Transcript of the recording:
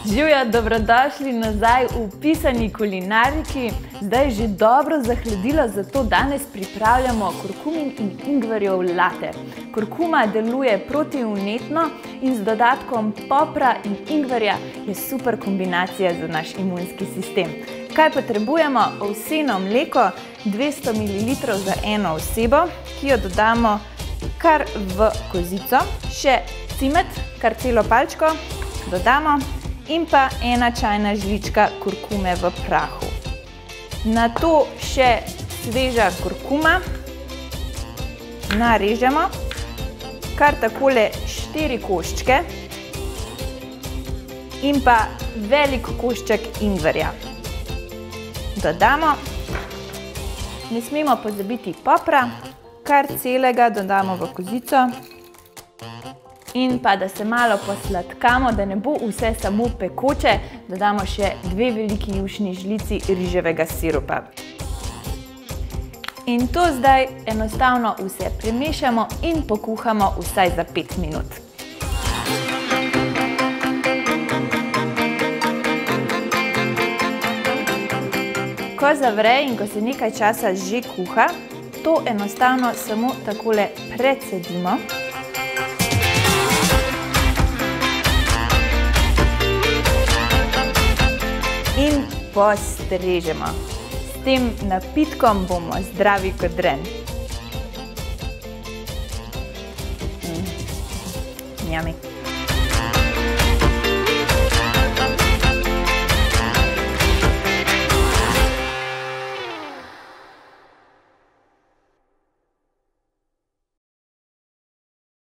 Živjo, dobrodošli nazaj v Pisani kulinariki. Zdaj je že dobro zahladilo, zato danes pripravljamo kurkumin in ingverjev latte. Kurkuma deluje protivnetno in z dodatkom popra in ingverja je super kombinacija za naš imunski sistem. Kaj potrebujemo? Ovseno mleko, 200 ml za eno osebo, ki jo dodamo kar v kozico. Še cimet, kar celo palčko dodamo. In pa 1 čajna žlička kurkume v prahu. Nato še sveža kurkuma narežemo, kar takole 4 koščke in pa velik košček ingverja. Dodamo, ne smemo pozabiti popra, kar celega dodamo v kozico. In pa, da se malo posladkamo, da ne bo vse samo pekoče, dodamo še 2 veliki jušni žlici riževega sirupa. In to zdaj enostavno vse premešamo in pokuhamo vsaj za 5 minut. Ko zavre in ko se nekaj časa že kuha, to enostavno samo takole precedimo. In postrežemo. S tem napitkom bomo zdravi kot dren. Yummy.